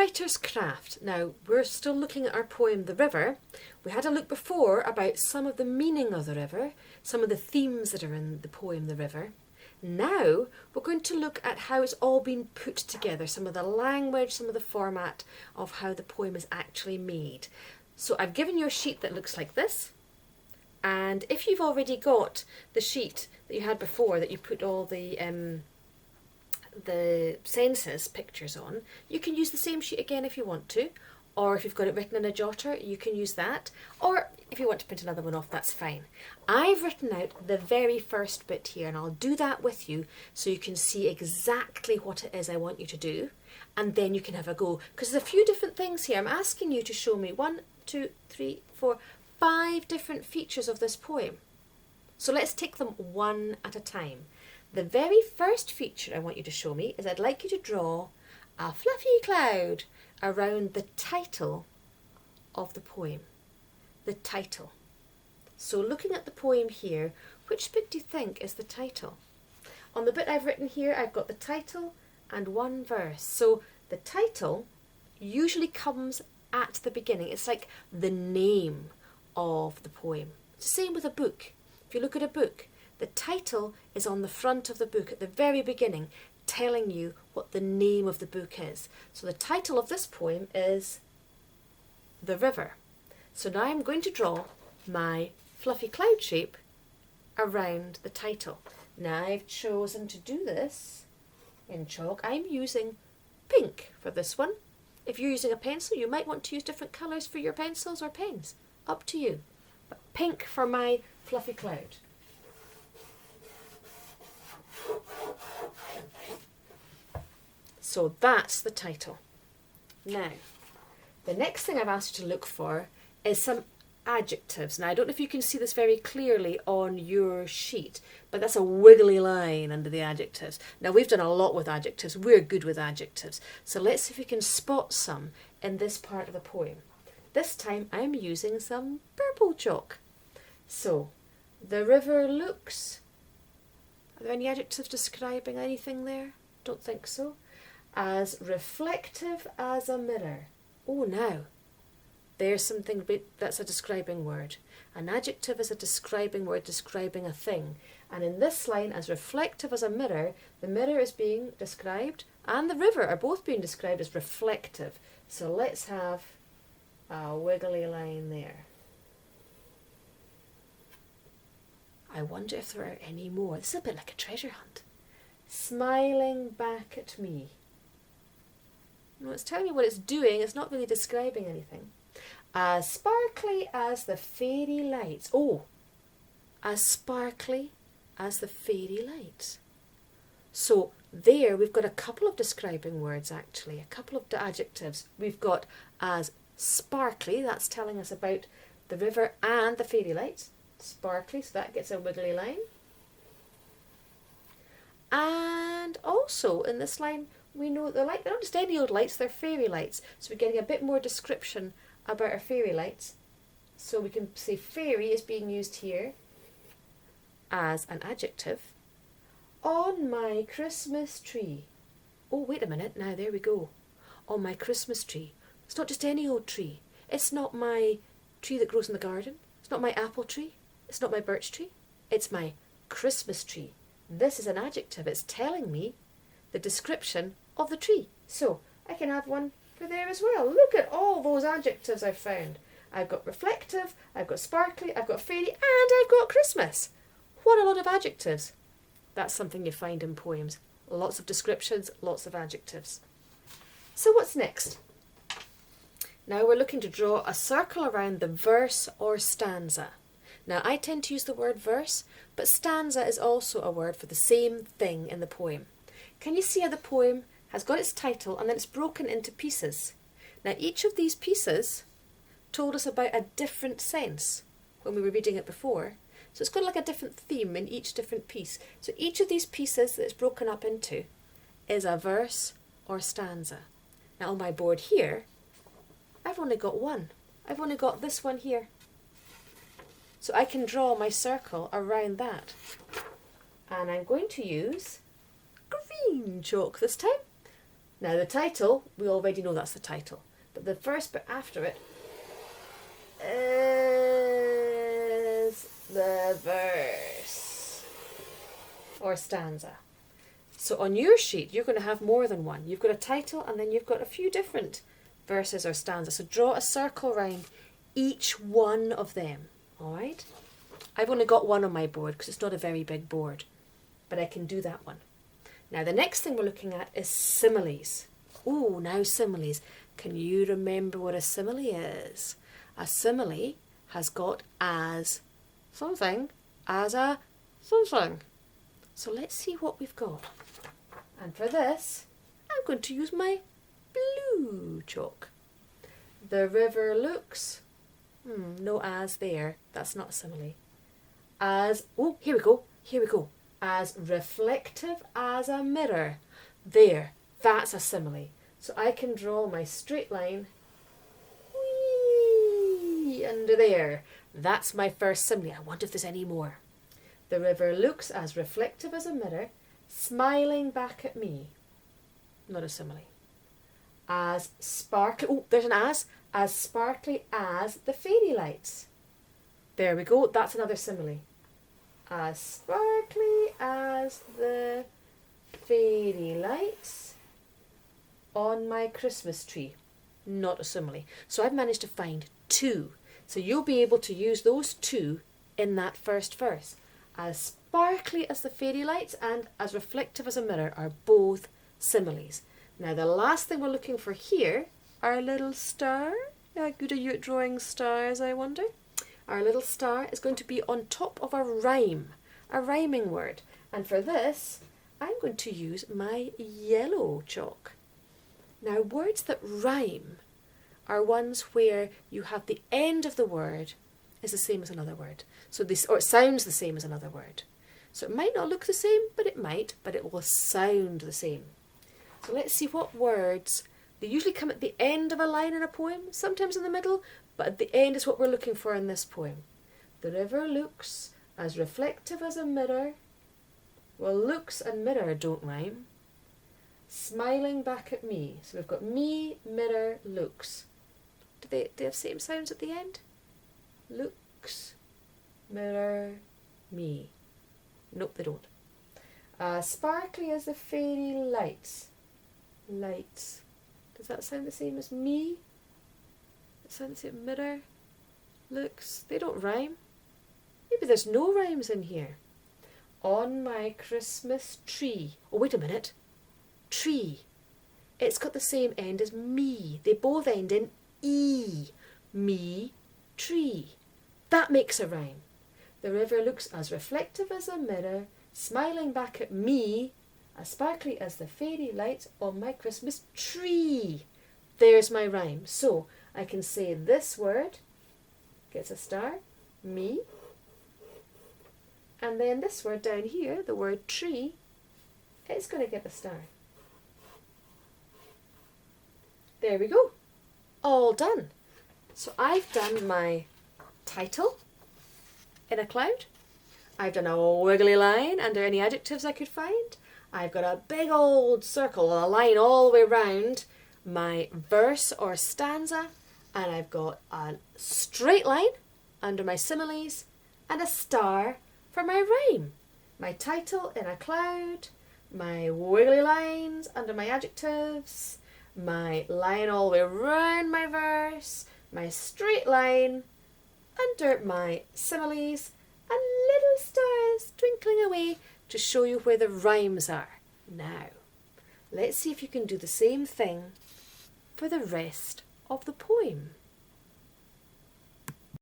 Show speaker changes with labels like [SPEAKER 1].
[SPEAKER 1] writer's craft. Now, we're still looking at our poem, The River. We had a look before about some of the meaning of the river, some of the themes that are in the poem, The River. Now, we're going to look at how it's all been put together, some of the language, some of the format of how the poem is actually made. So I've given you a sheet that looks like this. And if you've already got the sheet that you had before, that you put all the census pictures on, you can use the same sheet again if you want to, or if you've got it written in a jotter, you can use that, or if you want to print another one off, that's fine. I've written out the very first bit here, and I'll do that with you so you can see exactly what it is I want you to do, and then you can have a go, because there's a few different things here. I'm asking you to show me 1, 2, 3, 4, 5 different features of this poem. So let's take them one at a time. The very first feature I want you to show me is I'd like you to draw a fluffy cloud around the title of the poem. The title. So looking at the poem here, which bit do you think is the title? On the bit I've written here, I've got the title and one verse. So the title usually comes at the beginning. It's like the name of the poem. It's the same with a book. If you look at a book, the title is on the front of the book at the very beginning, telling you what the name of the book is. So the title of this poem is The River. So now I'm going to draw my fluffy cloud shape around the title. Now I've chosen to do this in chalk. I'm using pink for this one. If you're using a pencil, you might want to use different colours for your pencils or pens. Up to you. But pink for my fluffy cloud. So that's the title. Now, the next thing I've asked you to look for is some adjectives. Now, I don't know if you can see this very clearly on your sheet, but that's a wiggly line under the adjectives. Now, we've done a lot with adjectives. We're good with adjectives. So let's see if we can spot some in this part of the poem. This time, I'm using some purple chalk. So, the river looks... Are there any adjectives describing anything there? Don't think so. As reflective as a mirror. Oh, now, there's something that's a describing word. An adjective is a describing word describing a thing. And in this line, as reflective as a mirror, the mirror is being described and the river are both being described as reflective. So let's have a wiggly line there. I wonder if there are any more. This is a bit like a treasure hunt. Smiling back at me. No, it's telling me what it's doing. It's not really describing anything. As sparkly as the fairy lights. Oh, as sparkly as the fairy lights. So there we've got a couple of describing words actually, a couple of adjectives. We've got as sparkly, that's telling us about the river and the fairy lights. Sparkly, so that gets a wiggly line. And also in this line we know they're not just any old lights, they're fairy lights. So we're getting a bit more description about our fairy lights. So we can say fairy is being used here as an adjective. On my Christmas tree. Oh, wait a minute, now there we go. On my Christmas tree. It's not just any old tree. It's not my tree that grows in the garden. It's not my apple tree. It's not my birch tree. It's my Christmas tree. This is an adjective. It's telling me the description of the tree. So I can have one for there as well. Look at all those adjectives I've found. I've got reflective, I've got sparkly, I've got fairy, and I've got Christmas. What a lot of adjectives. That's something you find in poems. Lots of descriptions, lots of adjectives. So what's next? Now we're looking to draw a circle around the verse or stanza. Now I tend to use the word verse, but stanza is also a word for the same thing in the poem. Can you see how the poem has got its title and then it's broken into pieces? Now each of these pieces told us about a different sense when we were reading it before. So it's got like a different theme in each different piece. So each of these pieces that it's broken up into is a verse or stanza. Now on my board here, I've only got one. I've only got this one here. So I can draw my circle around that. And I'm going to use green chalk this time. Now the title, we already know that's the title, but the first bit after it is the verse or stanza. So on your sheet, you're going to have more than one. You've got a title and then you've got a few different verses or stanzas. So draw a circle around each one of them, all right? I've only got one on my board because it's not a very big board, but I can do that one. Now the next thing we're looking at is similes. Oh, now similes. Can you remember what a simile is? A simile has got as something, as a something. So let's see what we've got. And for this, I'm going to use my blue chalk. The river looks, no as there, that's not a simile. As, oh, here we go. As reflective as a mirror. There, that's a simile. So I can draw my straight line, whee, under there. That's my first simile. I wonder if there's any more. The river looks as reflective as a mirror, smiling back at me. Not a simile. As sparkly, oh, there's an as sparkly as the fairy lights. There we go, that's another simile. As sparkly as the fairy lights on my Christmas tree. Not a simile. So I've managed to find two. So you'll be able to use those two in that first verse. As sparkly as the fairy lights and as reflective as a mirror are both similes. Now the last thing we're looking for here, our little star. How good are you at drawing stars, I wonder? Our little star is going to be on top of a rhyme, a rhyming word. And for this, I'm going to use my yellow chalk. Now words that rhyme are ones where you have the end of the word is the same as another word. So this, or it sounds the same as another word. So it might not look the same, but it might, but it will sound the same. So let's see what words, they usually come at the end of a line in a poem, sometimes in the middle, but at the end is what we're looking for in this poem. The river looks as reflective as a mirror. Well, looks and mirror don't rhyme. Smiling back at me. So we've got me, mirror, looks. Do they have same sounds at the end? Looks, mirror, me. Nope, they don't. Sparkly as the fairy lights. Lights. Does that sound the same as me? Does it sound the same? Mirror, looks. They don't rhyme. Maybe there's no rhymes in here. On my Christmas tree. Oh, wait a minute. Tree. It's got the same end as me. They both end in E. Me, tree. That makes a rhyme. The river looks as reflective as a mirror, smiling back at me, as sparkly as the fairy lights on my Christmas tree. There's my rhyme. So I can say this word gets a star, me, and then this word down here, the word tree, it's going to get a star. There we go. All done. So I've done my title in a cloud. I've done a wiggly line under any adjectives I could find. I've got a big old circle, a line all the way round my verse or stanza, and I've got a straight line under my similes and a star for my rhyme. My title in a cloud, my wiggly lines under my adjectives, my line all the way round my verse, my straight line under my similes, and little stars twinkling away to show you where the rhymes are. Now, let's see if you can do the same thing for the rest of the poem.